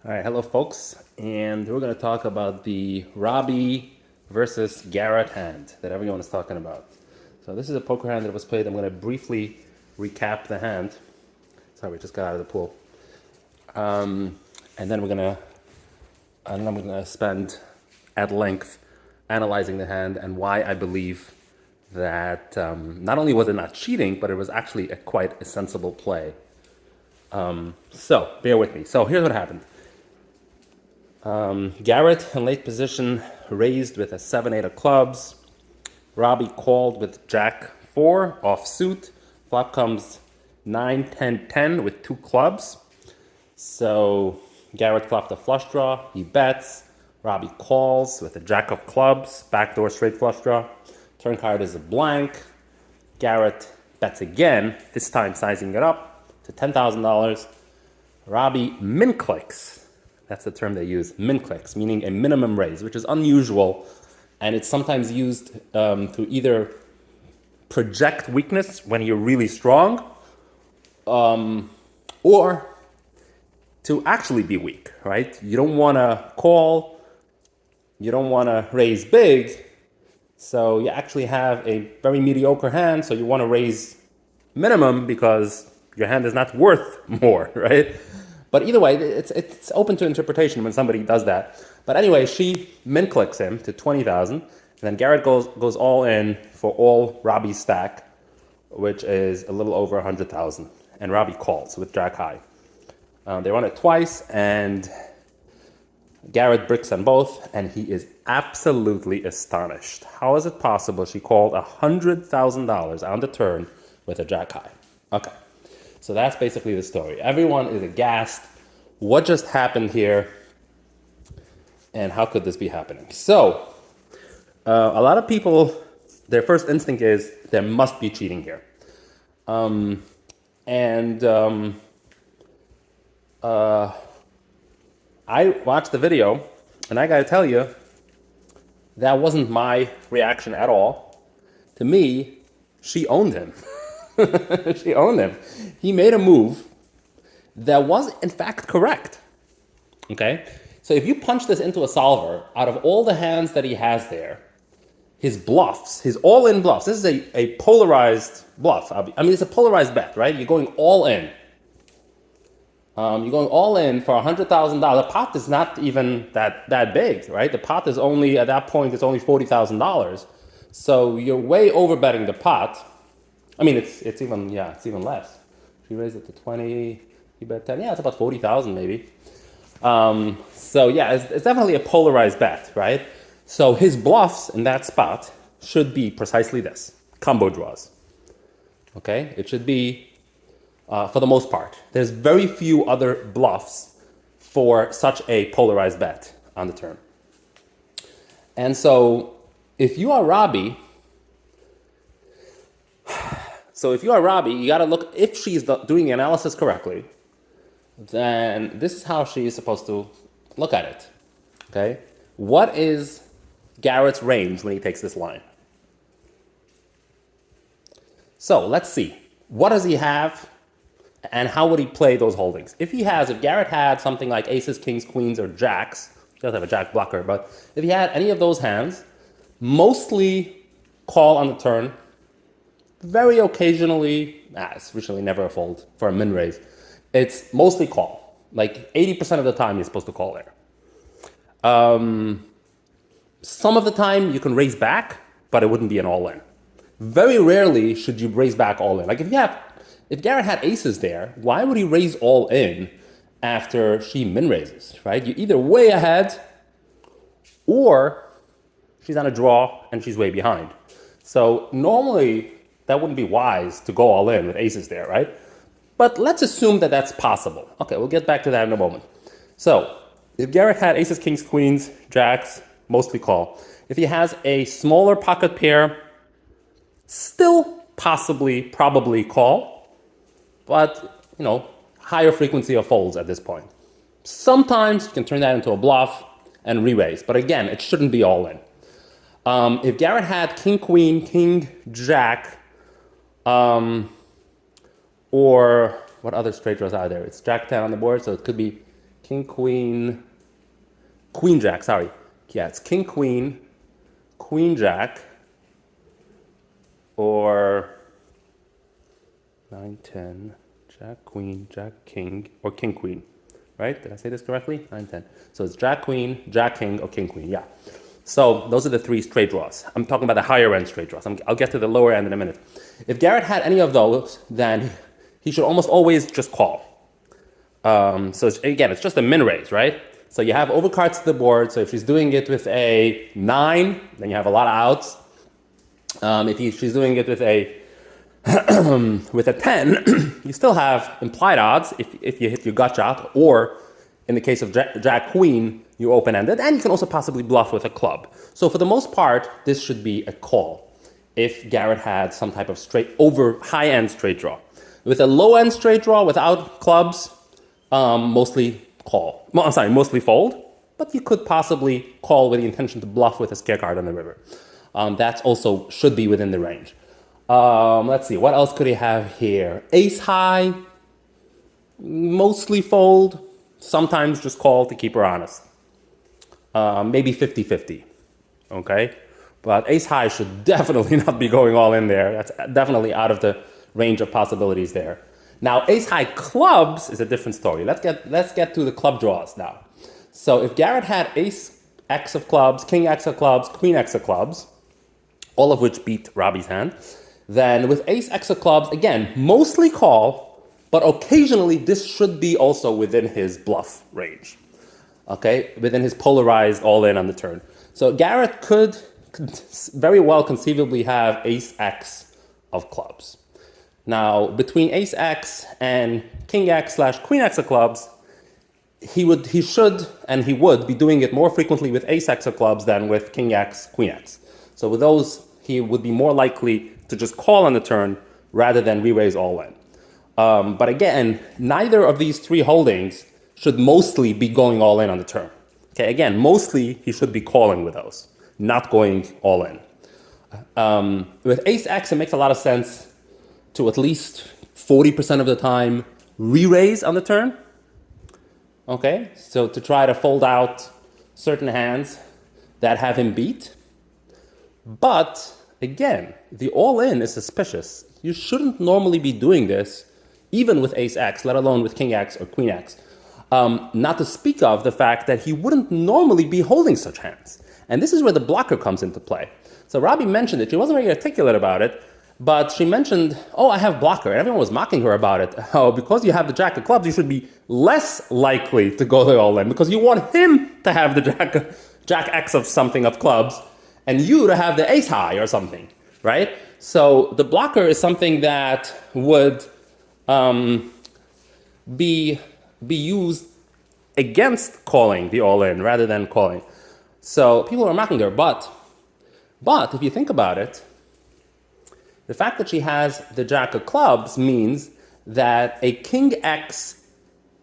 All right, hello folks, and we're going to talk about the Robbi versus Garret hand that everyone is talking about. So this is a poker hand that was played. I'm going to briefly recap the hand. Sorry, we just got out of the pool. And then I'm gonna spend at length analyzing the hand and why I believe that not only was it not cheating, but it was actually quite a sensible play. So bear with me. So here's what happened. Garret in late position raised with a 7-8 of clubs. Robbi called with Jack 4 off suit. Flop comes 9, 10, 10 with 2 clubs. So Garret flopped a flush draw. He bets. Robbi calls with a Jack of clubs. Backdoor straight flush draw. Turn card is a blank. Garret bets again, this time sizing it up to $10,000. Robbi min clicks. That's the term they use, min clicks, meaning a minimum raise, which is unusual, and it's sometimes used to either project weakness when you're really strong, or to actually be weak, right? You don't want to call, you don't want to raise big, so you actually have a very mediocre hand, so you want to raise minimum because your hand is not worth more, right? But either way, it's open to interpretation when somebody does that. But anyway, she min clicks him to 20,000, and then Garret goes all in for all Robbi's stack, which is a little over 100,000, and Robbi calls with Jack high. They run it twice, and Garret bricks on both, and he is absolutely astonished. How is it possible she called $100,000 on the turn with a Jack high? Okay. So that's basically the story. Everyone is aghast. What just happened here? And how could this be happening? So, a lot of people, their first instinct is there must be cheating here. I watched the video, and I gotta tell you, that wasn't my reaction at all. To me, she owned him. She owned him. He made a move that was, in fact, correct. Okay? So if you punch this into a solver, out of all the hands that he has there, his bluffs, his all-in bluffs, this is a polarized bluff. I mean, it's a polarized bet, right? You're going all in. You're going all in for $100,000. The pot is not even that big, right? The pot is only, at that point, it's only $40,000. So you're way over betting the pot. I mean, it's even less. She raised it to 20. You bet 10. Yeah, it's about 40,000 maybe. So yeah, it's definitely a polarized bet, right? So his bluffs in that spot should be precisely this: combo draws. Okay, it should be for the most part. There's very few other bluffs for such a polarized bet on the turn. And so if you are Robbi. So if you are Robbi, you got to look, if she's doing the analysis correctly, then this is how she is supposed to look at it, okay? What is Garrett's range when he takes this line? So let's see. What does he have, and how would he play those holdings? If Garret had something like aces, kings, queens, or jacks, he doesn't have a jack blocker, but if he had any of those hands, mostly call on the turn, very occasionally, it's usually never a fold for a min raise. It's mostly call. Like 80% of the time you're supposed to call there. Some of the time you can raise back, but it wouldn't be an all-in. Very rarely should you raise back all in. Like if Garret had aces there, why would he raise all in after she min raises, right? You're either way ahead or she's on a draw and she's way behind. So normally, that wouldn't be wise to go all in with aces there, right? But let's assume that that's possible. Okay, we'll get back to that in a moment. So, if Garret had aces, kings, queens, jacks, mostly call. If he has a smaller pocket pair, still probably call, but, higher frequency of folds at this point. Sometimes you can turn that into a bluff and re-raise, but again, it shouldn't be all in. If Garret had king, queen, king, jack, or what other straight draws are there? It's jack 10 on the board, so it could be king, queen, queen, jack, sorry. Yeah, it's king, queen, queen, jack, or 9, 10, jack, queen, jack, king, or king, queen, right? Did I say this correctly? 9, 10. So it's jack, queen, jack, king, or king, queen, yeah. So those are the 3 straight draws. I'm talking about the higher end straight draws. I'll get to the lower end in a minute. If Garret had any of those, then he should almost always just call. So again, it's just a min raise, right? So you have overcards to the board. So if she's doing it with a 9, then you have a lot of outs. If she's doing it with a with a 10, you still have implied odds if you hit your gut shot, or in the case of jack queen, you open-ended, and you can also possibly bluff with a club. So for the most part, this should be a call if Garret had some type of high-end straight draw. With a low-end straight draw without clubs, mostly call. Well, I'm sorry, mostly fold, but you could possibly call with the intention to bluff with a scare card on the river. That's also should be within the range. Let's see, what else could he have here? Ace high, mostly fold, sometimes just call to keep her honest. Maybe 50-50, okay? But ace high should definitely not be going all in there. That's definitely out of the range of possibilities there. Now, ace high clubs is a different story. Let's get to the club draws now. So if Garret had ace X of clubs, king X of clubs, queen X of clubs, all of which beat Robbi's hand, then with ace X of clubs, again, mostly call, but occasionally this should be also within his bluff range. Okay, within his polarized all-in on the turn. So Garret could very well conceivably have ace X of clubs. Now, between ace X and king X / queen X of clubs, he would be doing it more frequently with ace X of clubs than with king X, queen X. So with those, he would be more likely to just call on the turn rather than re-raise all in. But again, neither of these 3 holdings should mostly be going all in on the turn. Okay, again, mostly he should be calling with those, not going all in. With ace X, it makes a lot of sense to at least 40% of the time re-raise on the turn. Okay, so to try to fold out certain hands that have him beat. But again, the all-in is suspicious. You shouldn't normally be doing this, even with ace X, let alone with king X or queen X. Not to speak of the fact that he wouldn't normally be holding such hands. And this is where the blocker comes into play. So Robbi mentioned it. She wasn't very articulate about it, but she mentioned, oh, I have blocker. And everyone was mocking her about it. Oh, because you have the jack of clubs, you should be less likely to go the all-in because you want him to have the jack X of something of clubs and you to have the ace high or something, right? So the blocker is something that would be used against calling the all-in rather than calling. So people are mocking her, but if you think about it, the fact that she has the jack of clubs means that a king X,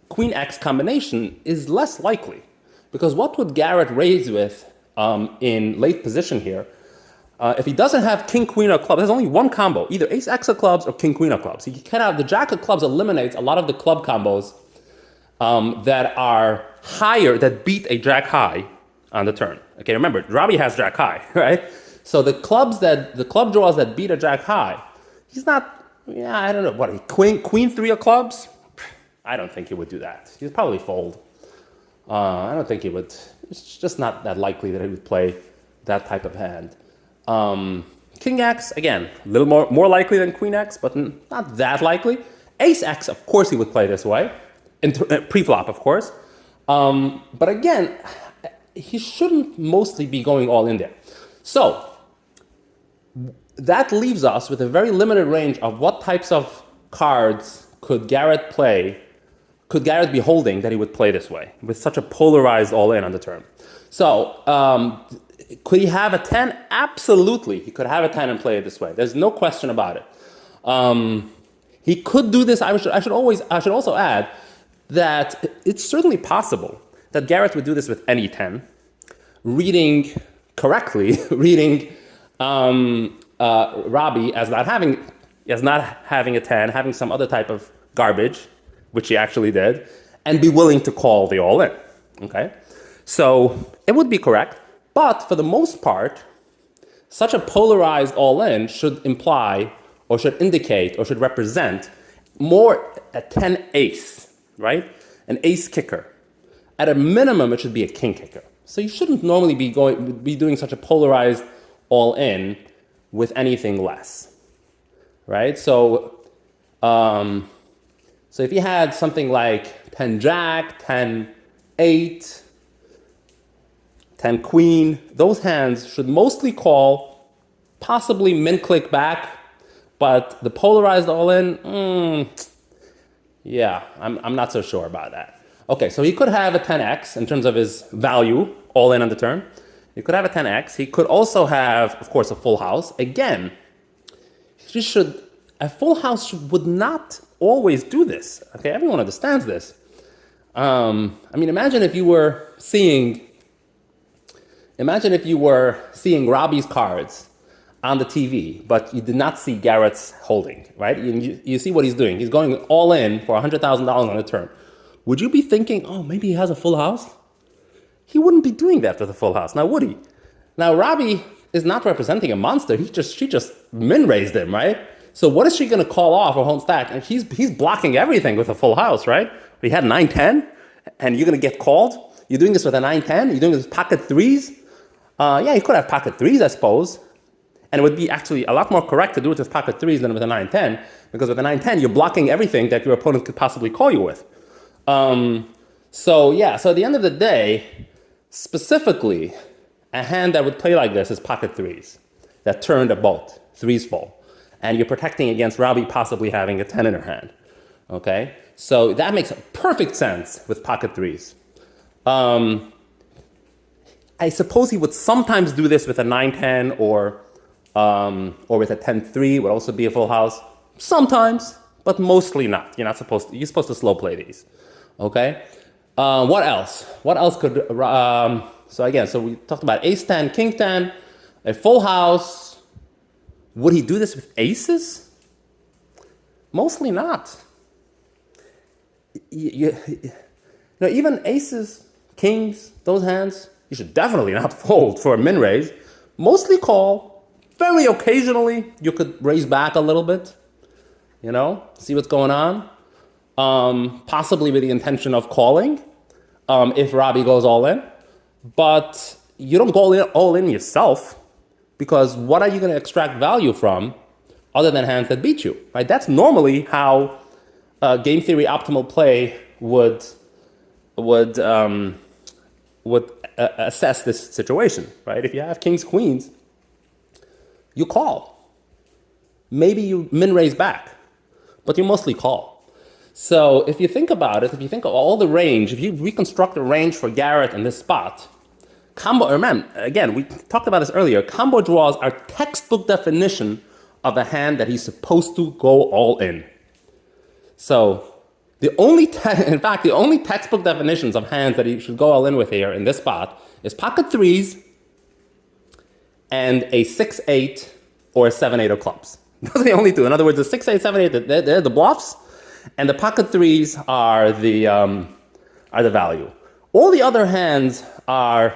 queen X combination is less likely. Because what would Garret raise with in late position here? If he doesn't have king, queen, or club, there's only one combo, either ace X of clubs or king, queen of clubs. He can have the jack of clubs eliminates a lot of the club combos that are higher, that beat a jack high on the turn. Okay, remember, Robbi has jack high, right? So the club draws that beat a jack high, he's not, I don't know, what, queen 3 of clubs? I don't think he would do that. He'd probably fold. I don't think he would. It's just not that likely that he would play that type of hand. King X, again, a little more likely than queen X, but not that likely. Ace X, of course he would play this way. Pre-flop, of course. But again, he shouldn't mostly be going all in there. So that leaves us with a very limited range of what types of cards could Garret be holding that he would play this way with such a polarized all-in on the turn. So could he have a 10? Absolutely, he could have a 10 and play it this way. There's no question about it. He could do this. I should also add that it's certainly possible that Garret would do this with any 10, reading Robbi as not having a 10, having some other type of garbage, which he actually did, and be willing to call the all-in, okay? So it would be correct, but for the most part, such a polarized all-in should imply, or should indicate, or should represent more a 10 ace, right? An ace kicker. At a minimum, it should be a king kicker. So you shouldn't normally be doing such a polarized all-in with anything less, right? So if you had something like 10 jack, 10 8, 10 queen, those hands should mostly call, possibly min click back, but the polarized all-in, yeah, I'm not so sure about that. Okay, so he could have a 10x in terms of his value, all in on the turn. He could have a 10x. He could also have, of course, a full house. Again, a full house would not always do this. Okay, everyone understands this. I mean, imagine if you were seeing Robbi's cards on the TV, but you did not see Garret's holding, right? You see what he's doing. He's going all in for $100,000 on a turn. Would you be thinking, oh, maybe he has a full house? He wouldn't be doing that with a full house, now would he? Now, Robbi is not representing a monster. She just min-raised him, right? So what is she going to call off or hold stack? And he's blocking everything with a full house, right? He had 9-10, and you're going to get called? You're doing this with a 9-10? You're doing this with pocket threes? Yeah, you could have pocket threes, I suppose. And it would be actually a lot more correct to do it with pocket threes than with a 9-10, because with a 9-10, you're blocking everything that your opponent could possibly call you with. So at the end of the day, specifically, a hand that would play like this is pocket threes, that turned a bolt, threes full. And you're protecting against Robbi possibly having a 10 in her hand, okay? So that makes perfect sense with pocket threes. I suppose he would sometimes do this with a 9-10 or with a 10-3 would also be a full house. Sometimes, but mostly not. You're supposed to slow play these. Okay. What else? What else could? So we talked about ace 10, king 10, a full house. Would he do this with aces? Mostly not. Even aces, kings, those hands, you should definitely not fold for a min raise. Mostly call. Very occasionally, you could raise back a little bit. See what's going on. Possibly with the intention of calling, if Robbi goes all in. But you don't go all in yourself, because what are you going to extract value from other than hands that beat you, right? That's normally how game theory optimal play would assess this situation, right? If you have kings, queens, you call. Maybe you min raise back, but you mostly call. So if you think about it, if you think of all the range, if you reconstruct the range for Garret in this spot, remember, again, we talked about this earlier, combo draws are textbook definition of a hand that he's supposed to go all in. So the only textbook definitions of hands that he should go all in with here in this spot is pocket threes and a 6-8 or a 7-8 of clubs. Those are the only two. In other words, the 6-8, 7-8, they're the bluffs, and the pocket threes are the value. All the other hands are,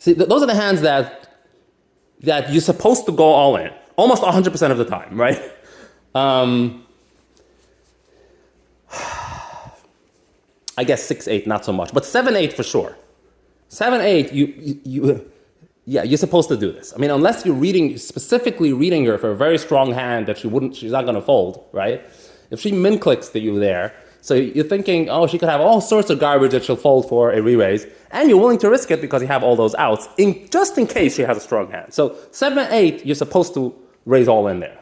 those are the hands that you're supposed to go all in, almost 100% of the time, right? I guess 6-8, not so much, but 7-8 for sure. 7-8, you're supposed to do this. I mean, unless you're specifically reading her for a very strong hand that she's not going to fold, right? If she min clicks to you there, so you're thinking, oh, she could have all sorts of garbage that she'll fold for a re-raise, and you're willing to risk it because you have all those outs, just in case she has a strong hand. So 7-8, you're supposed to raise all in there.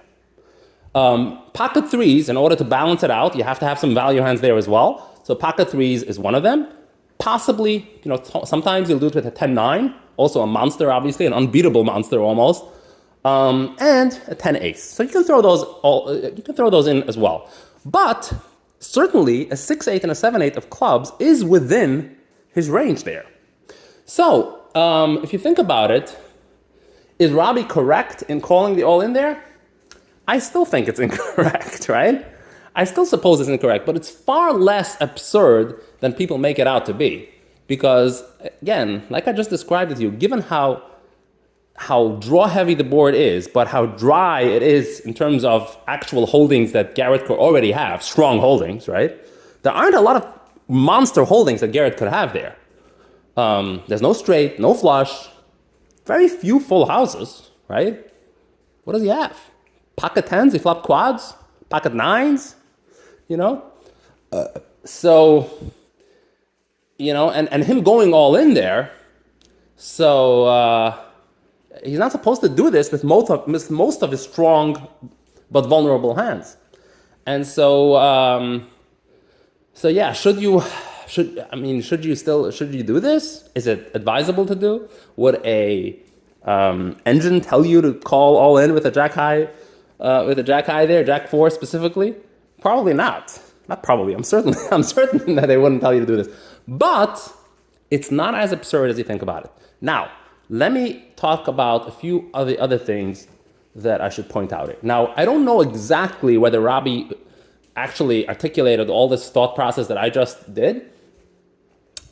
Pocket threes, in order to balance it out, you have to have some value hands there as well. So pocket threes is one of them. Possibly, sometimes you'll do it with a 10-9, also a monster, obviously, an unbeatable monster almost, and a 10-ace. So you can throw those in as well. But certainly a 6-8 and a 7-8 of clubs is within his range there. So if you think about it, is Robbi correct in calling the all in there? I still think it's incorrect, right? I still suppose it's incorrect, but it's far less absurd than people make it out to be. Because, again, like I just described with you, given how draw heavy the board is, but how dry it is in terms of actual holdings that Garret could already have, strong holdings, right? There aren't a lot of monster holdings that Garret could have there. There's no straight, no flush, very few full houses, right? What does he have? Pocket tens, he flopped quads, pocket nines, you know? So, you know, and him going all in there, so he's not supposed to do this with most of his strong but vulnerable hands. And so, yeah, should you do this? Is it advisable to do? Would a engine tell you to call all in with a jack high there, jack four specifically? Probably not. Not probably. I'm certain that they wouldn't tell you to do this. But it's not as absurd as you think about it. Now, let me talk about a few of the other things that I should point out here. Now, I don't know exactly whether Robbi actually articulated all this thought process that I just did.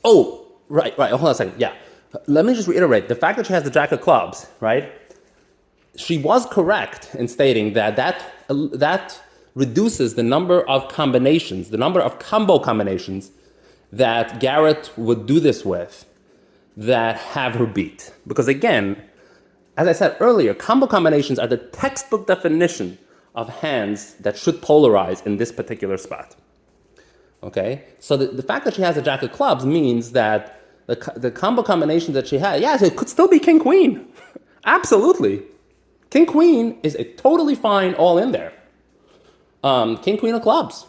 Oh, right. Hold on a second. Yeah. Let me just reiterate. The fact that she has the jack of clubs, right? She was correct in stating that reduces the number of combinations, the number of combo combinations that Garret would do this with that have her beat. Because again, as I said earlier, combo combinations are the textbook definition of hands that should polarize in this particular spot. Okay? So the fact that she has a jack of clubs means that the combo combinations that she had, yes, it could still be king-queen. Absolutely. King-queen is a totally fine all in there. King-queen of clubs.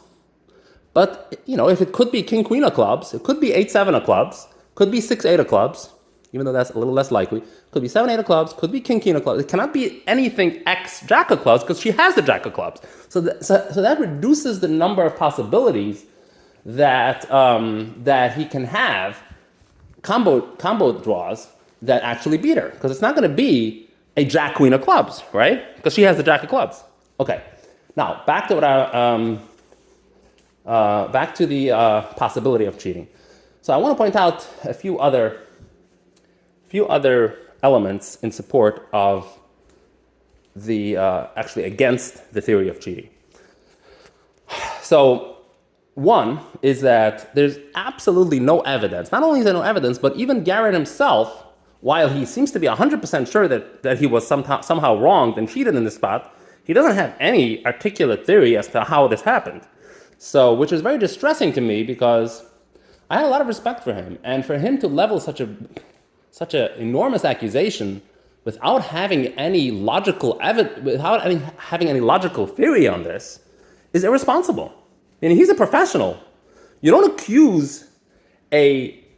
But, you know, if it could be king-queen of clubs, it could be 8-7 of clubs, could be 6-8 of clubs, even though that's a little less likely. Could be 7-8 of clubs, could be king-queen of clubs. It cannot be anything x-jack of clubs because she has the jack of clubs. So that reduces the number of possibilities that he can have combo draws that actually beat her. Because it's not going to be a jack-queen of clubs, right? Because she has the jack of clubs. Okay. Now, back to the possibility of cheating. So I want to point out a few other elements in support of the actually against the theory of cheating. So one is that there's absolutely no evidence. Not only is there no evidence, but even Garret himself, while he seems to be 100% sure that he was somehow wronged and cheated in this spot, he doesn't have any articulate theory as to how this happened. So, which is very distressing to me because I had a lot of respect for him, and for him to level such an enormous accusation without having any logical having any logical theory on this is irresponsible. I mean, he's a professional. You don't accuse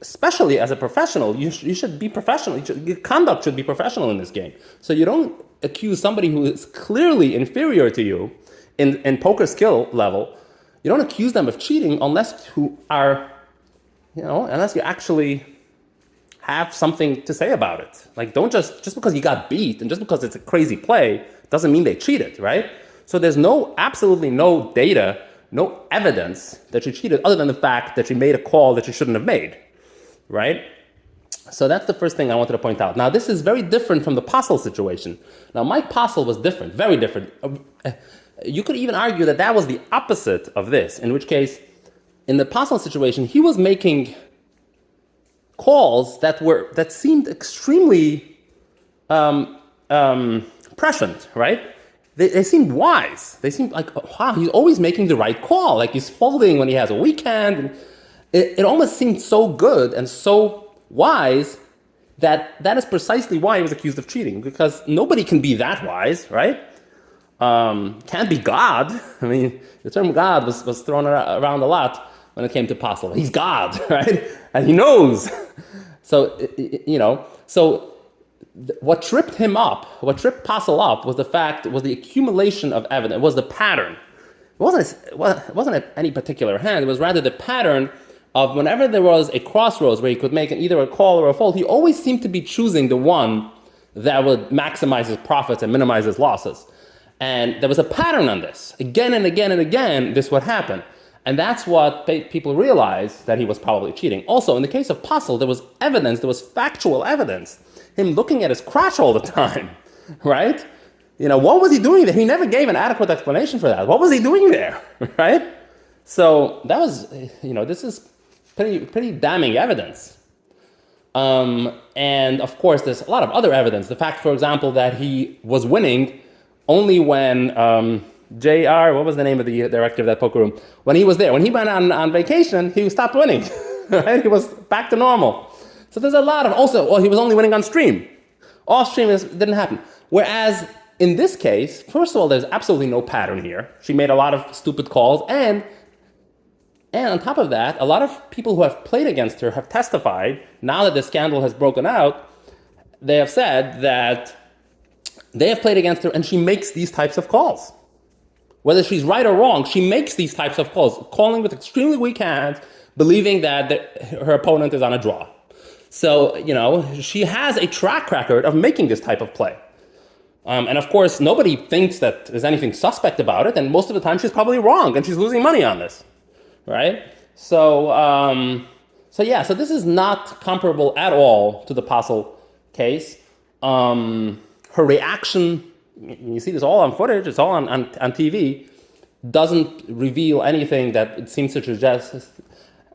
especially as a professional, you should be professional. Your conduct should be professional in this game. So you don't accuse somebody who is clearly inferior to you in poker skill level. You don't accuse them of cheating unless you actually have something to say about it. Like, don't just because you got beat and just because it's a crazy play doesn't mean they cheated, right? So there's absolutely no data, no evidence that she cheated other than the fact that she made a call that she shouldn't have made, right? So that's the first thing I wanted to point out. Now, this is very different from the Postle situation. Now, Mike Postle was different, very different. You could even argue that was the opposite of this, in which case, in the Postle situation, he was making calls that seemed extremely prescient, right? They seemed wise. They seemed like, wow, he's always making the right call. Like he's folding when he has a weak hand. And it almost seemed so good and so wise that is precisely why he was accused of cheating, because nobody can be that wise, right? Can't be God. I mean, the term God was thrown around a lot when it came to Postle. He's God, right? And he knows. So, what tripped him up, what tripped Postle up was the accumulation of evidence, it was the pattern. It wasn't any particular hand, it was rather the pattern of whenever there was a crossroads where he could make either a call or a fold, he always seemed to be choosing the one that would maximize his profits and minimize his losses. And there was a pattern on this. Again and again and again, this would happen. And that's what people realized, that he was probably cheating. Also, in the case of Puzzle, there was evidence, there was factual evidence. Him looking at his crotch all the time, right? What was he doing there? He never gave an adequate explanation for that. What was he doing there, right? So that was, this is pretty damning evidence. And of course, there's a lot of other evidence. The fact, for example, that he was winning only when JR, what was the name of the director of that poker room? When he was there, when he went on vacation, he stopped winning, right? He was back to normal. So there's a lot of, he was only winning on stream. Off stream, this didn't happen. Whereas in this case, first of all, there's absolutely no pattern here. She made a lot of stupid calls, and on top of that, a lot of people who have played against her have testified, now that the scandal has broken out, they have said that they have played against her and she makes these types of calls. Whether she's right or wrong, she makes these types of calls, calling with extremely weak hands, believing that her opponent is on a draw. So, she has a track record of making this type of play. And of course, nobody thinks that there's anything suspect about it, and most of the time she's probably wrong and she's losing money on this, right? So this is not comparable at all to the Puzzle case. Her reaction, you see this all on footage, it's all on TV, doesn't reveal anything that it seems to suggest,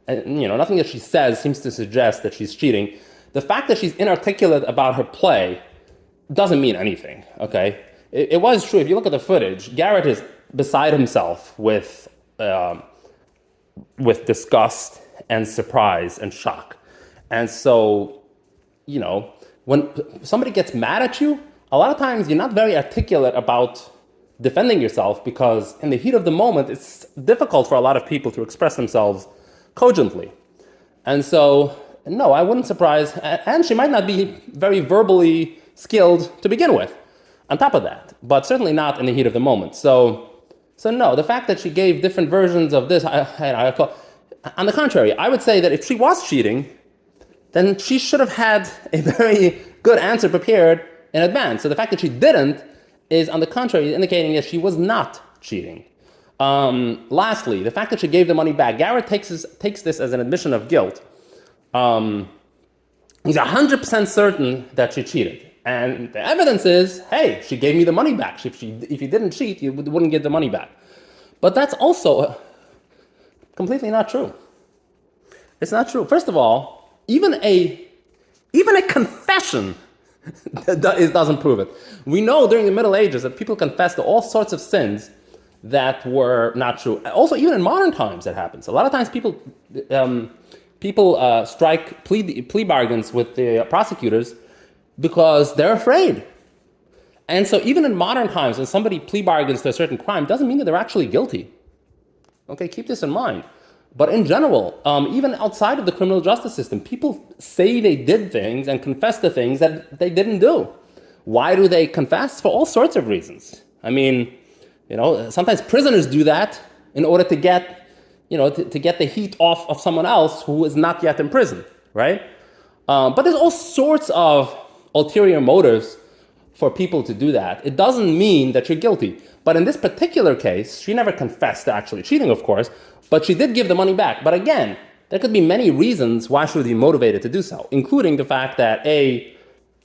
nothing that she says seems to suggest that she's cheating. The fact that she's inarticulate about her play doesn't mean anything, okay? It was true, if you look at the footage, Garret is beside himself with disgust and surprise and shock. And so, when somebody gets mad at you, a lot of times you're not very articulate about defending yourself, because in the heat of the moment, it's difficult for a lot of people to express themselves cogently. And so, no, I wouldn't surprise, and she might not be very verbally skilled to begin with, on top of that, but certainly not in the heat of the moment. So no, the fact that she gave different versions of this, on the contrary, I would say that if she was cheating, then she should have had a very good answer prepared in advance. So the fact that she didn't is, on the contrary, indicating that she was not cheating. Lastly, the fact that she gave the money back, Garret takes this as an admission of guilt. He's 100% certain that she cheated. And the evidence is, hey, she gave me the money back. If you didn't cheat, you wouldn't get the money back. But that's also completely not true. It's not true. First of all, even a confession doesn't prove it. We know during the Middle Ages that people confessed to all sorts of sins that were not true. Also, even in modern times, that happens. A lot of times people strike plea bargains with the prosecutors because they're afraid. And so even in modern times, when somebody plea bargains to a certain crime, doesn't mean that they're actually guilty. Okay, keep this in mind. But in general, even outside of the criminal justice system, people say they did things and confess to things that they didn't do. Why do they confess? For all sorts of reasons. I mean, sometimes prisoners do that in order to get, to get the heat off of someone else who is not yet in prison, right? But there's all sorts of ulterior motives for people to do that. It doesn't mean that you're guilty. But in this particular case, she never confessed to actually cheating, of course, but she did give the money back. But again, there could be many reasons why she would be motivated to do so, including the fact that,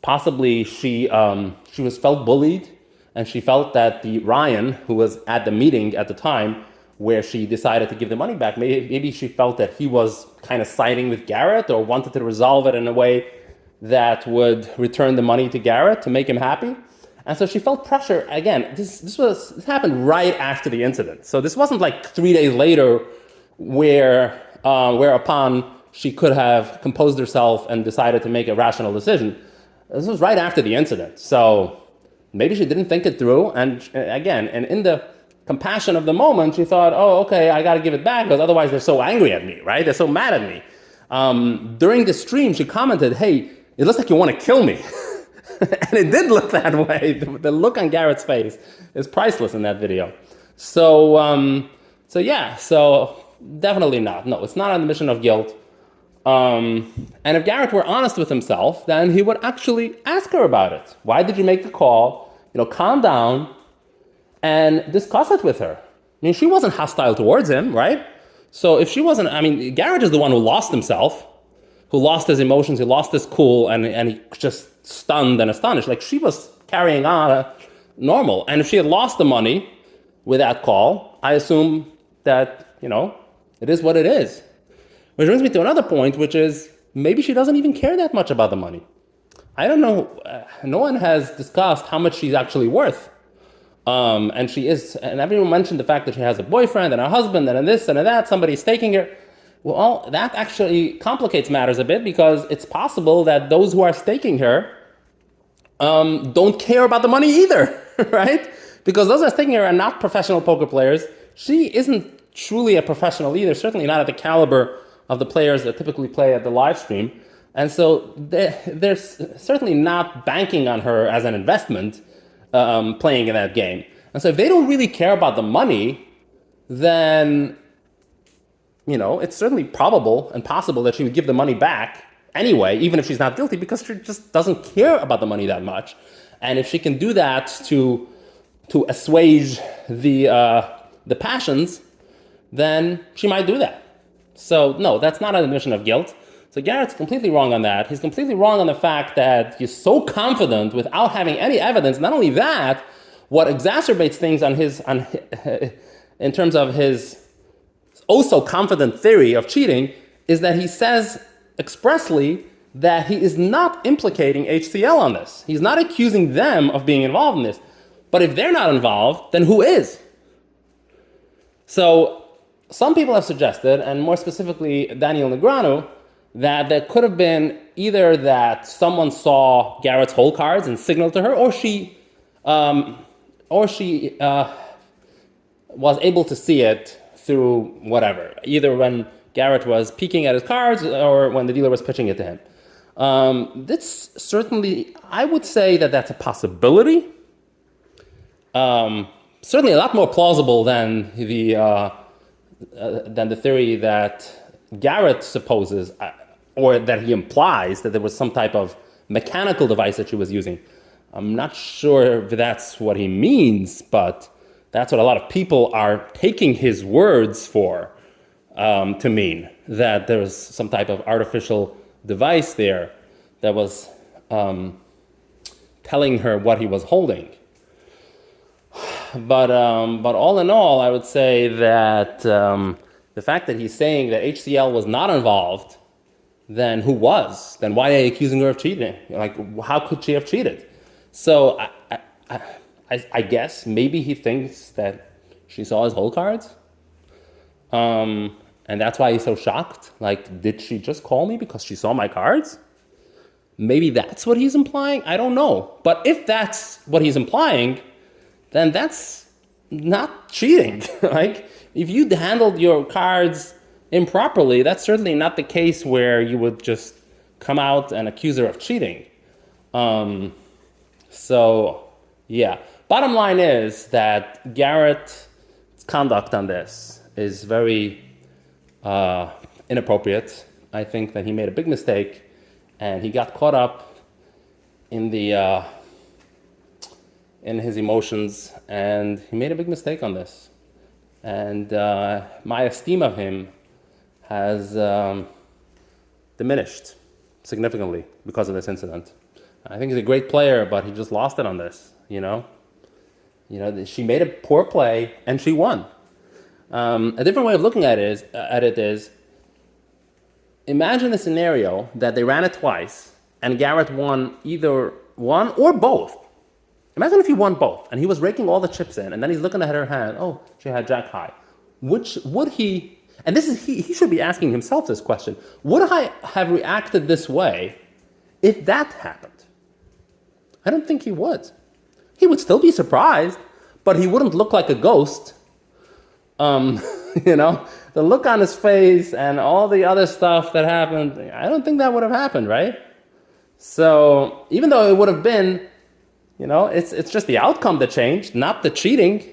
possibly she felt bullied, and she felt that Ryan, who was at the meeting at the time where she decided to give the money back, maybe she felt that he was kind of siding with Garret or wanted to resolve it in a way that would return the money to Garret to make him happy. And so she felt pressure. Again, this happened right after the incident. So this wasn't like 3 days later whereupon she could have composed herself and decided to make a rational decision. This was right after the incident. So maybe she didn't think it through. And again, and in the compassion of the moment, she thought, oh, okay, I got to give it back because otherwise they're so angry at me, right? They're so mad at me. During the stream, she commented, hey, it looks like you want to kill me. And it did look that way. The look on Garret's face is priceless in that video. So definitely not. No, it's not an admission of guilt. And if Garret were honest with himself, then he would actually ask her about it. Why did you make the call? Calm down. and discuss it with her. I mean, she wasn't hostile towards him, right? So if she wasn't, I mean, Garret is the one who lost himself, who lost his emotions, he lost his cool, and he just stunned and astonished. Like, she was carrying on normal. And if she had lost the money with that call, I assume that, it is what it is. Which brings me to another point, which is maybe she doesn't even care that much about the money. I don't know. No one has discussed how much she's actually worth. And she is, and everyone mentioned the fact that she has a boyfriend and a husband and this and that, somebody's taking her. Well, that actually complicates matters a bit, because it's possible that those who are staking her don't care about the money either, right? Because those who are staking her are not professional poker players. She isn't truly a professional either, certainly not at the caliber of the players that typically play at the live stream. And so they're certainly not banking on her as an investment playing in that game. And so if they don't really care about the money, then it's certainly probable and possible that she would give the money back anyway, even if she's not guilty, because she just doesn't care about the money that much. And if she can do that to assuage the passions, then she might do that. So no, that's not an admission of guilt. So Garrett's completely wrong on that. He's completely wrong on the fact that he's so confident without having any evidence. Not only that, what exacerbates things in terms of his so confident theory of cheating is that he says expressly that he is not implicating HCL on this. He's not accusing them of being involved in this. But if they're not involved, then who is? So some people have suggested, and more specifically Daniel Negreanu, that there could have been either that someone saw Garrett's hole cards and signaled to her, or she was able to see it through whatever, either when Garret was peeking at his cards or when the dealer was pitching it to him. That's certainly, I would say that that's a possibility. Certainly a lot more plausible than the theory that Garret supposes, or that he implies that there was some type of mechanical device that she was using. I'm not sure if that's what he means, but that's what a lot of people are taking his words for, to mean that there was some type of artificial device there that was telling her what he was holding. But all in all, I would say that the fact that he's saying that HCL was not involved, then who was? Then why are they accusing her of cheating? Like, how could she have cheated? So I guess maybe he thinks that she saw his hole cards. And that's why he's so shocked. Like, did she just call me because she saw my cards? Maybe that's what he's implying? I don't know. But if that's what he's implying, then that's not cheating. Like, if you handled your cards improperly, that's certainly not the case where you would just come out and accuse her of cheating. So, yeah. Bottom line is that Garrett's conduct on this is very inappropriate. I think that he made a big mistake, and he got caught up in his emotions, and he made a big mistake on this. And my esteem of him has diminished significantly because of this incident. I think he's a great player, but he just lost it on this, she made a poor play, and she won. A different way of looking at it is, imagine a scenario that they ran it twice, and Garret won either one or both. Imagine if he won both, and he was raking all the chips in, and then he's looking at her hand. Oh, she had jack high. Which would he? And this is he should be asking himself this question: would I have reacted this way if that happened? I don't think he would. He would still be surprised, but he wouldn't look like a ghost. The look on his face and all the other stuff that happened, I don't think that would have happened, right? So even though it would have been, it's just the outcome that changed, not the cheating.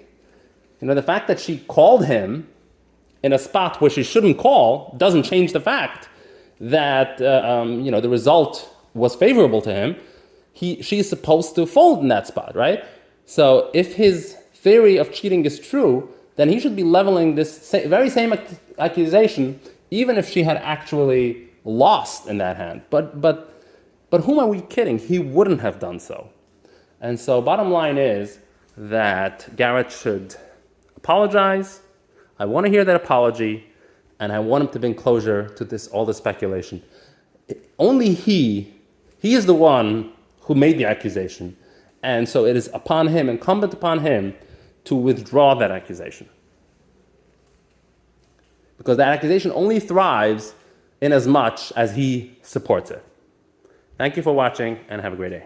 The fact that she called him in a spot where she shouldn't call doesn't change the fact that, the result was favorable to him. She's supposed to fold in that spot, right? So if his theory of cheating is true, then he should be leveling this very same accusation, even if she had actually lost in that hand. But whom are we kidding? He wouldn't have done so. And so bottom line is that Garret should apologize. I want to hear that apology, and I want him to bring closure to all this speculation. Only he is the one who made the accusation. And so it is incumbent upon him to withdraw that accusation. Because that accusation only thrives in as much as he supports it. Thank you for watching, and have a great day.